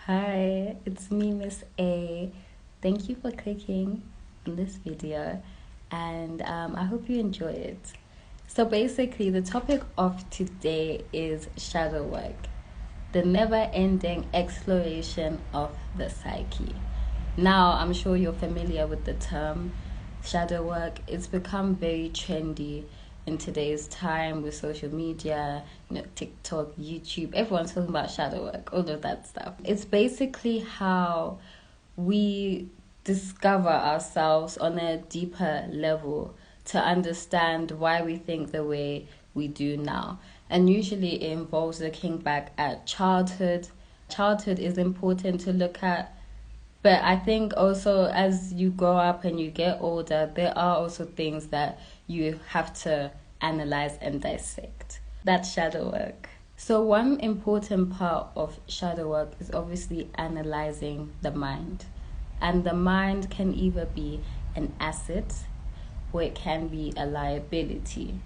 Hi, it's me, Miss A. Thank you for clicking on this video, and I hope you enjoy it. So, basically, the topic of today is shadow work, the never ending exploration of the psyche. Now, I'm sure you're familiar with the term shadow work. It's become very trendy in today's time with social media, TikTok, YouTube. Everyone's talking about shadow work, all of that stuff. It's basically how we discover ourselves on a deeper level to understand why we think the way we do now. And usually it involves looking back at childhood. Childhood is important to look at, but I think also as you grow up and you get older, there are also things that you have to analyze and dissect. That's shadow work. So one important part of shadow work is obviously analyzing the mind. And the mind can either be an asset or it can be a liability.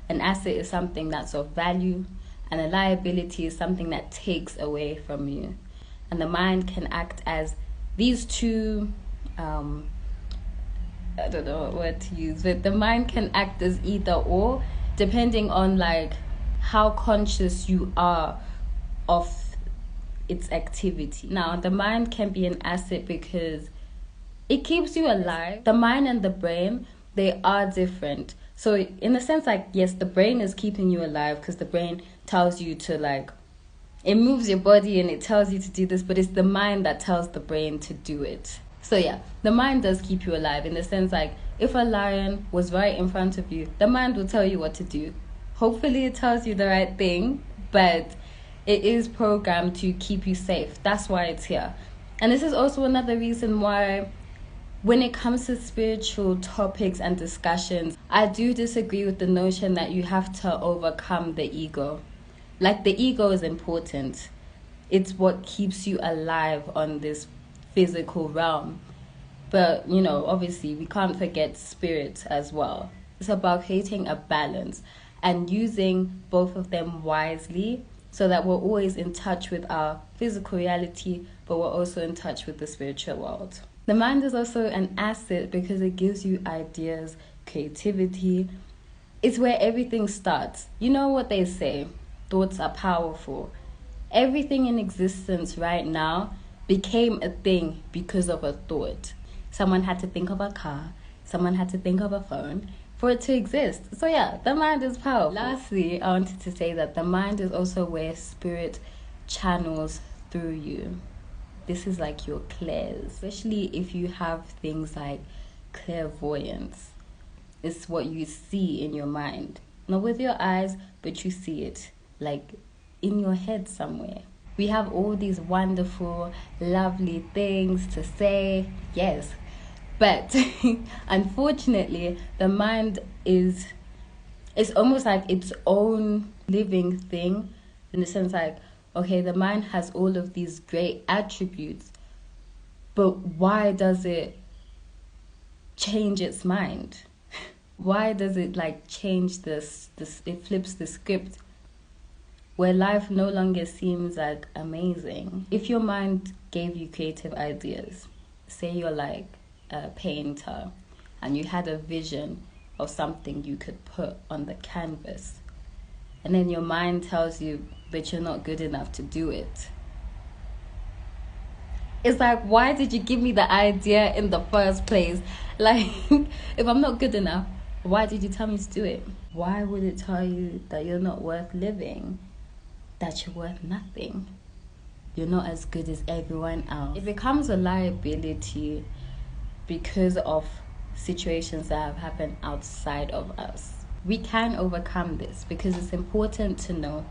An asset is something that's of value, and a liability is something that takes away from you. And the mind can act as these two, I don't know what word to use, but the mind can act as either or, depending on like how conscious you are of its activity. Now, the mind can be an asset because it keeps you alive. The mind and the brain, they are different. So in a sense, like, yes, the brain is keeping you alive because the brain tells you to like, it moves your body and it tells you to do this, but it's the mind that tells the brain to do it. So yeah, the mind does keep you alive in the sense like, if a lion was right in front of you, the mind will tell you what to do. Hopefully it tells you the right thing, but it is programmed to keep you safe. That's why it's here. And this is also another reason why when it comes to spiritual topics and discussions, I do disagree with the notion that you have to overcome the ego. Like, the ego is important. It's what keeps you alive on this physical realm. But, obviously, we can't forget spirit as well. It's about creating a balance and using both of them wisely so that we're always in touch with our physical reality, but we're also in touch with the spiritual world. The mind is also an asset because it gives you ideas, creativity. It's where everything starts. You know what they say? Thoughts are powerful. Everything in existence right now became a thing because of a thought. Someone had to think of a car. Someone had to think of a phone for it to exist. So yeah, the mind is powerful. Lastly, I wanted to say that the mind is also where spirit channels through you. This is like your clairs, especially if you have things like clairvoyance. It's what you see in your mind. Not with your eyes, but you see it like in your head somewhere. We have all these wonderful, lovely things to say, yes. But unfortunately, the mind it's almost like its own living thing, in the sense like, okay, the mind has all of these great attributes, but why does it change its mind? Why does it like change this it flips the script where life no longer seems like amazing? If your mind gave you creative ideas, say you're like a painter and you had a vision of something you could put on the canvas, and then your mind tells you but you're not good enough to do it. It's like, why did you give me the idea in the first place? Like, if I'm not good enough, why did you tell me to do it? Why would it tell you that you're not worth living? That you're worth nothing? You're not as good as everyone else. It becomes a liability because of situations that have happened outside of us. We can overcome this because it's important to know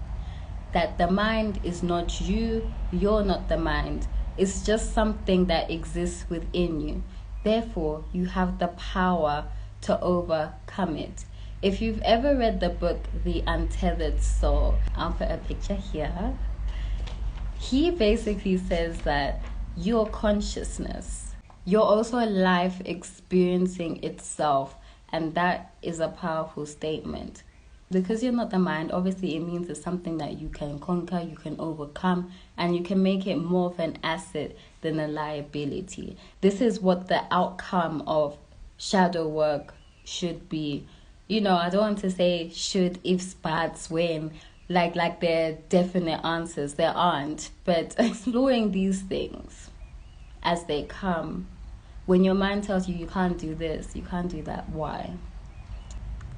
that the mind is not you, you're not the mind. It's just something that exists within you. Therefore, you have the power to overcome it. If you've ever read the book, The Untethered Soul, I'll put a picture here. He basically says that your consciousness, you're also a life experiencing itself, and that is a powerful statement. Because you're not the mind, obviously it means it's something that you can conquer, you can overcome, and you can make it more of an asset than a liability. This is what the outcome of shadow work should be. You know, I don't want to say should, ifs, buts, when, like they're definite answers. There aren't. But exploring these things as they come, when your mind tells you can't do this, you can't do that, why?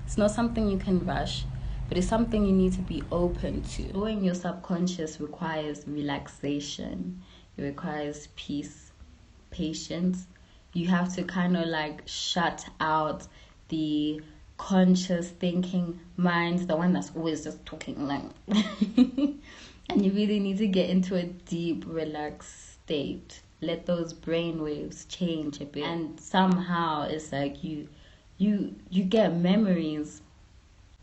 It's not something you can rush, but it's something you need to be open to. Knowing your subconscious requires relaxation. It requires peace, patience. You have to kind of like shut out the conscious thinking mind, the one that's always just talking like and you really need to get into a deep, relaxed state. Let those brain waves change a bit, and somehow it's like you get memories,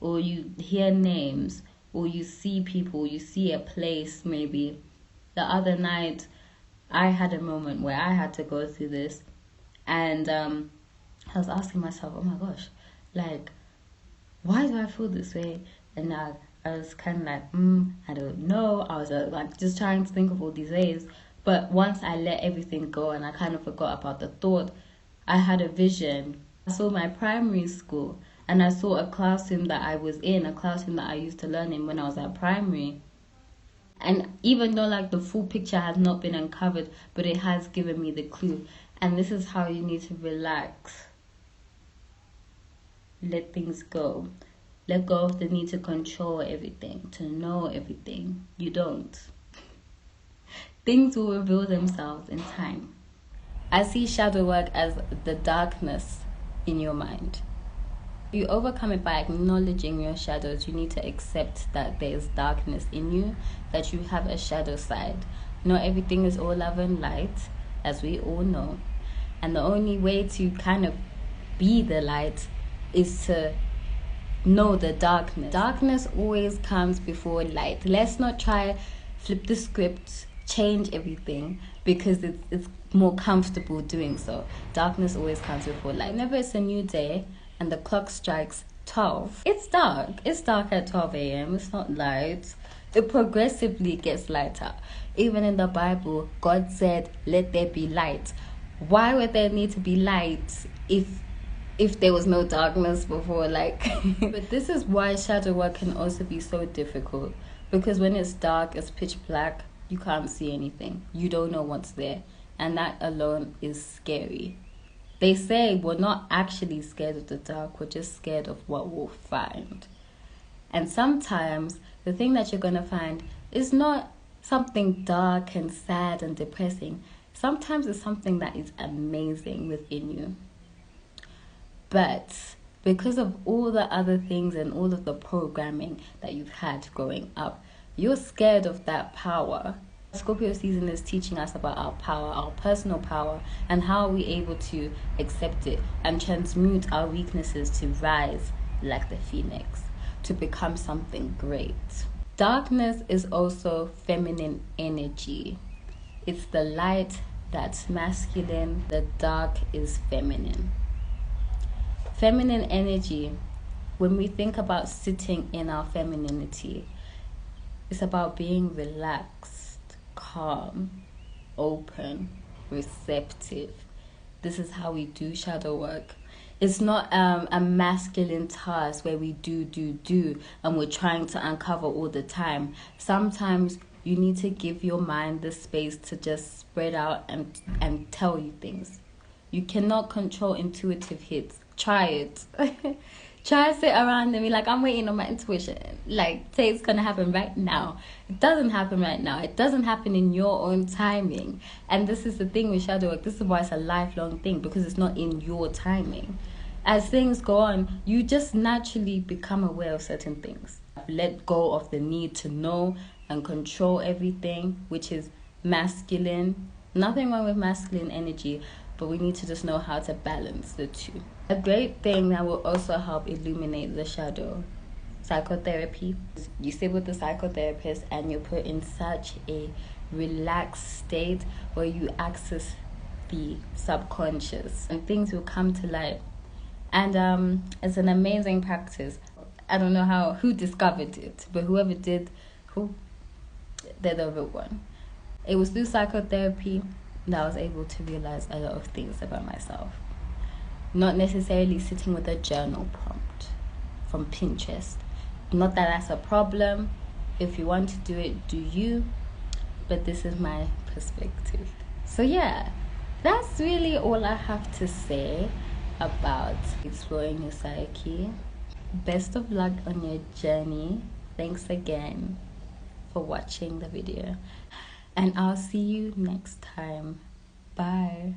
or you hear names, or you see people, you see a place. Maybe the other night I had a moment where I had to go through this, and I was asking myself, oh my gosh, like, why do I feel this way? And I was kind of like, I don't know. I was like just trying to think of all these ways. But once I let everything go and I kind of forgot about the thought, I had a vision. I saw my primary school, and I saw a classroom that I was in, a classroom that I used to learn in when I was at primary. And even though like the full picture has not been uncovered, but it has given me the clue. And this is how you need to relax. Let things go. Let go of the need to control everything, to know everything. You don't. Things will reveal themselves in time. I see shadow work as the darkness in your mind. You overcome it by acknowledging your shadows. You need to accept that there is darkness in you, that you have a shadow side. Not everything is all love and light, as we all know. And the only way to kind of be the light is to know the darkness. Darkness always comes before light. Let's not try flip the script, change everything, because it's more comfortable doing so. Darkness always comes before light. Whenever it's a new day and the clock strikes 12, it's dark. It's dark at 12 a.m. It's not light. It progressively gets lighter. Even in the Bible, God said, let there be light. Why would there need to be light if there was no darkness before? But this is why shadow work can also be so difficult, because when it's dark, it's pitch black, you can't see anything, you don't know what's there, and that alone is scary. They say we're not actually scared of the dark, we're just scared of what we'll find. And sometimes the thing that you're gonna find is not something dark and sad and depressing. Sometimes it's something that is amazing within you. But because of all the other things and all of the programming that you've had growing up, you're scared of that power. Scorpio season is teaching us about our power, our personal power, and how we're able to accept it and transmute our weaknesses to rise like the phoenix, to become something great. Darkness is also feminine energy. It's the light that's masculine, the dark is feminine. Feminine energy, when we think about sitting in our femininity, it's about being relaxed, calm, open, receptive. This is how we do shadow work. It's not a masculine task where we do and we're trying to uncover all the time. Sometimes you need to give your mind the space to just spread out and tell you things. You cannot control intuitive hits. Try it. Try to sit around and be like, I'm waiting on my intuition. Like, say it's going to happen right now. It doesn't happen right now. It doesn't happen in your own timing. And this is the thing with shadow work. This is why it's a lifelong thing, because it's not in your timing. As things go on, you just naturally become aware of certain things. Let go of the need to know and control everything, which is masculine. Nothing wrong with masculine energy, but we need to just know how to balance the two. A great thing that will also help illuminate the shadow, psychotherapy. You sit with the psychotherapist and you're put in such a relaxed state where you access the subconscious and things will come to light. And it's an amazing practice. I don't know who discovered it, but whoever did, they're the real one. It was through psychotherapy that I was able to realize a lot of things about myself. Not necessarily sitting with a journal prompt from Pinterest. Not that that's a problem. If you want to do it, do you. But this is my perspective. So yeah, that's really all I have to say about exploring your psyche. Best of luck on your journey. Thanks again for watching the video. And I'll see you next time. Bye.